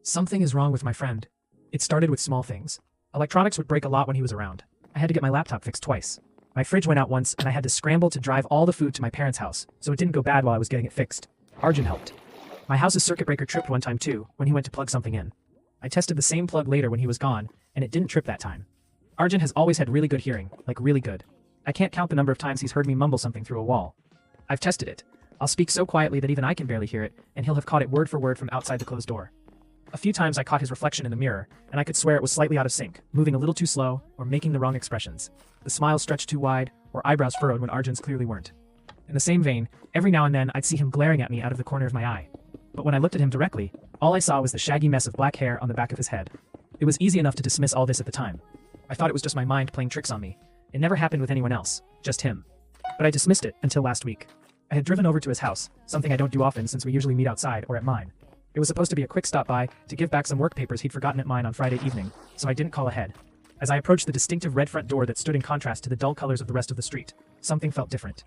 Something is wrong with my friend. It started with small things. Electronics would break a lot when he was around. I had to get my laptop fixed twice. My fridge went out once and I had to scramble to drive all the food to my parents' house, so it didn't go bad while I was getting it fixed. Arjun helped. My house's circuit breaker tripped one time too, when he went to plug something in. I tested the same plug later when he was gone, and it didn't trip that time. Arjun has always had really good hearing, like really good. I can't count the number of times he's heard me mumble something through a wall. I've tested it. I'll speak so quietly that even I can barely hear it, and he'll have caught it word for word from outside the closed door. A few times I caught his reflection in the mirror, and I could swear it was slightly out of sync, moving a little too slow, or making the wrong expressions. The smile stretched too wide, or eyebrows furrowed when Arjun's clearly weren't. In the same vein, every now and then I'd see him glaring at me out of the corner of my eye. But when I looked at him directly, all I saw was the shaggy mess of black hair on the back of his head. It was easy enough to dismiss all this at the time. I thought it was just my mind playing tricks on me. It never happened with anyone else, just him. But I dismissed it until last week. I had driven over to his house, something I don't do often since we usually meet outside or at mine. It was supposed to be a quick stop by to give back some work papers he'd forgotten at mine on Friday evening, so I didn't call ahead. As I approached the distinctive red front door that stood in contrast to the dull colors of the rest of the street, something felt different.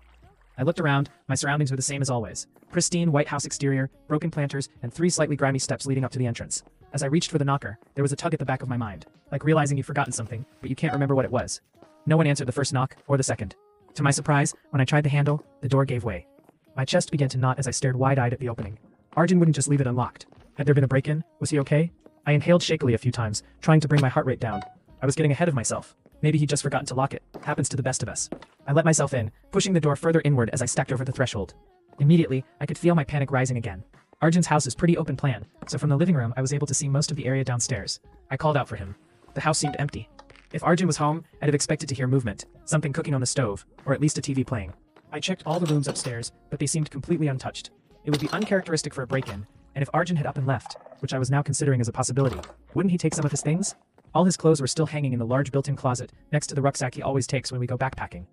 I looked around, my surroundings were the same as always. Pristine white house exterior, broken planters, and 3 slightly grimy steps leading up to the entrance. As I reached for the knocker, there was a tug at the back of my mind, like realizing you've forgotten something, but you can't remember what it was. No one answered the first knock, or the second. To my surprise, when I tried the handle, the door gave way. My chest began to knot as I stared wide-eyed at the opening. Arjun wouldn't just leave it unlocked. Had there been a break-in? Was he okay? I inhaled shakily a few times, trying to bring my heart rate down. I was getting ahead of myself. Maybe he'd just forgotten to lock it. Happens to the best of us. I let myself in, pushing the door further inward as I stacked over the threshold. Immediately, I could feel my panic rising again. Arjun's house is pretty open plan, so from the living room I was able to see most of the area downstairs. I called out for him. The house seemed empty. If Arjun was home, I'd have expected to hear movement, something cooking on the stove, or at least a TV playing. I checked all the rooms upstairs, but they seemed completely untouched. It would be uncharacteristic for a break-in, and if Arjun had up and left, which I was now considering as a possibility, wouldn't he take some of his things? All his clothes were still hanging in the large built-in closet next to the rucksack he always takes when we go backpacking.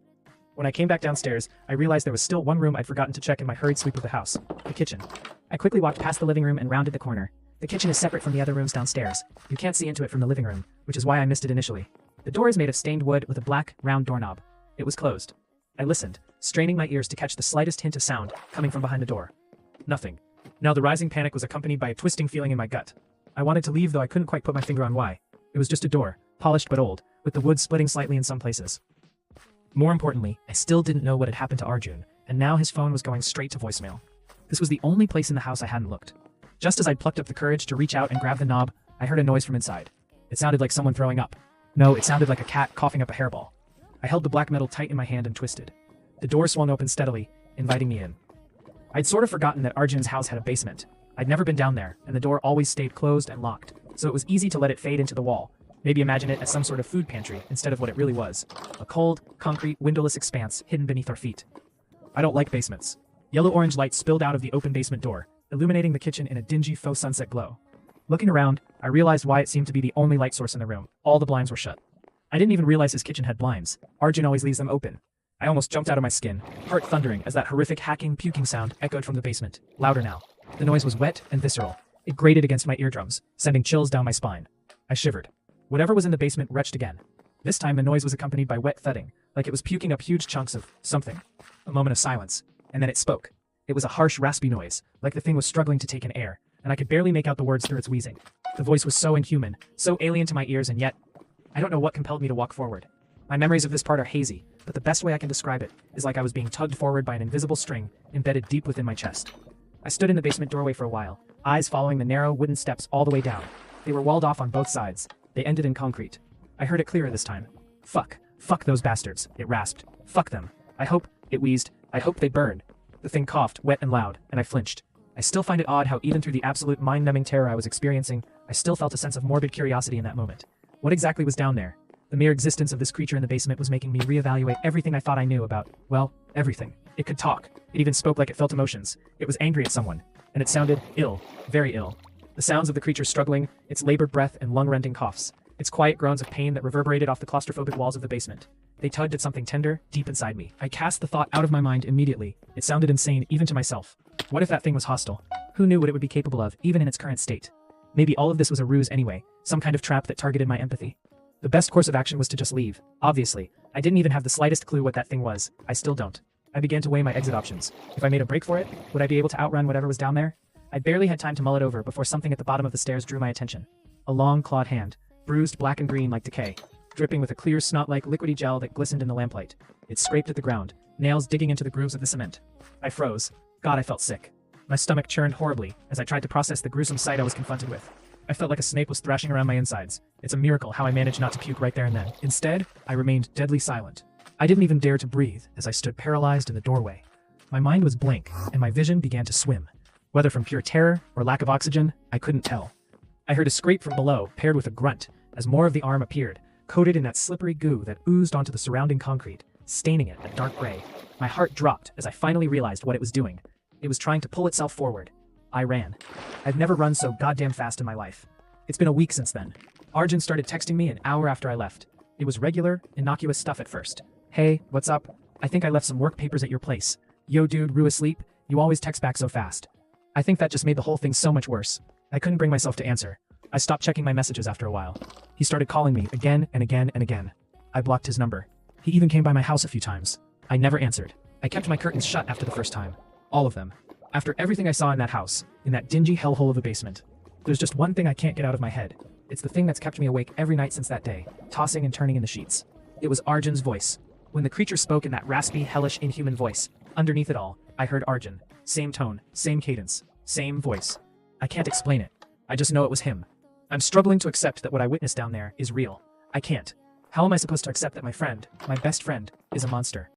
When I came back downstairs, I realized there was still one room I'd forgotten to check in my hurried sweep of the house, the kitchen. I quickly walked past the living room and rounded the corner. The kitchen is separate from the other rooms downstairs. You can't see into it from the living room, which is why I missed it initially. The door is made of stained wood with a black, round doorknob. It was closed. I listened, straining my ears to catch the slightest hint of sound coming from behind the door. Nothing. Now the rising panic was accompanied by a twisting feeling in my gut. I wanted to leave, though I couldn't quite put my finger on why. It was just a door, polished but old, with the wood splitting slightly in some places. More importantly, I still didn't know what had happened to Arjun, and now his phone was going straight to voicemail. This was the only place in the house I hadn't looked. Just as I'd plucked up the courage to reach out and grab the knob, I heard a noise from inside. It sounded like someone throwing up. No, it sounded like a cat coughing up a hairball. I held the black metal tight in my hand and twisted. The door swung open steadily, inviting me in. I'd sort of forgotten that Arjun's house had a basement. I'd never been down there, and the door always stayed closed and locked, so it was easy to let it fade into the wall. Maybe imagine it as some sort of food pantry instead of what it really was. A cold, concrete, windowless expanse hidden beneath our feet. I don't like basements. Yellow-orange light spilled out of the open basement door, illuminating the kitchen in a dingy faux sunset glow. Looking around, I realized why it seemed to be the only light source in the room. All the blinds were shut. I didn't even realize his kitchen had blinds. Arjun always leaves them open. I almost jumped out of my skin, heart thundering as that horrific hacking, puking sound echoed from the basement, louder now. The noise was wet and visceral. It grated against my eardrums, sending chills down my spine. I shivered. Whatever was in the basement retched again. This time the noise was accompanied by wet thudding, like it was puking up huge chunks of something. A moment of silence, and then it spoke. It was a harsh, raspy noise, like the thing was struggling to take in air, and I could barely make out the words through its wheezing. The voice was so inhuman, so alien to my ears, and yet, I don't know what compelled me to walk forward. My memories of this part are hazy, but the best way I can describe it is like I was being tugged forward by an invisible string embedded deep within my chest. I stood in the basement doorway for a while, eyes following the narrow wooden steps all the way down. They were walled off on both sides. They ended in concrete. I heard it clearer this time. Fuck. Fuck those bastards, it rasped. Fuck them. I hope, it wheezed, I hope they burn. The thing coughed, wet and loud, and I flinched. I still find it odd how even through the absolute mind-numbing terror I was experiencing, I still felt a sense of morbid curiosity in that moment. What exactly was down there? The mere existence of this creature in the basement was making me reevaluate everything I thought I knew about, well, everything. It could talk. It even spoke like it felt emotions. It was angry at someone. And it sounded ill. Very ill. The sounds of the creature struggling, its labored breath and lung-rending coughs, its quiet groans of pain that reverberated off the claustrophobic walls of the basement. They tugged at something tender, deep inside me. I cast the thought out of my mind immediately. It sounded insane, even to myself. What if that thing was hostile? Who knew what it would be capable of, even in its current state? Maybe all of this was a ruse anyway, some kind of trap that targeted my empathy. The best course of action was to just leave. Obviously, I didn't even have the slightest clue what that thing was. I still don't. I began to weigh my exit options. If I made a break for it, would I be able to outrun whatever was down there? I barely had time to mull it over before something at the bottom of the stairs drew my attention. A long, clawed hand, bruised black and green like decay, dripping with a clear snot-like liquidy gel that glistened in the lamplight. It scraped at the ground, nails digging into the grooves of the cement. I froze. God, I felt sick. My stomach churned horribly as I tried to process the gruesome sight I was confronted with. I felt like a snake was thrashing around my insides. It's a miracle how I managed not to puke right there and then. Instead, I remained deadly silent. I didn't even dare to breathe as I stood paralyzed in the doorway. My mind was blank, and my vision began to swim. Whether from pure terror or lack of oxygen, I couldn't tell. I heard a scrape from below, paired with a grunt, as more of the arm appeared, coated in that slippery goo that oozed onto the surrounding concrete, staining it a dark gray. My heart dropped as I finally realized what it was doing. It was trying to pull itself forward. I ran. I've never run so goddamn fast in my life. It's been a week since then. Arjun started texting me an hour after I left. It was regular, innocuous stuff at first. Hey, what's up? I think I left some work papers at your place. Yo dude, Rue asleep? You always text back so fast. I think that just made the whole thing so much worse. I couldn't bring myself to answer. I stopped checking my messages after a while. He started calling me again and again and again. I blocked his number. He even came by my house a few times. I never answered. I kept my curtains shut after the first time. All of them. After everything I saw in that house, in that dingy hellhole of a basement. There's just one thing I can't get out of my head. It's the thing that's kept me awake every night since that day, tossing and turning in the sheets. It was Arjun's voice. When the creature spoke in that raspy, hellish, inhuman voice, underneath it all, I heard Arjun. Same tone, same cadence, same voice. I can't explain it. I just know it was him. I'm struggling to accept that what I witnessed down there is real. I can't. How am I supposed to accept that my friend, my best friend, is a monster?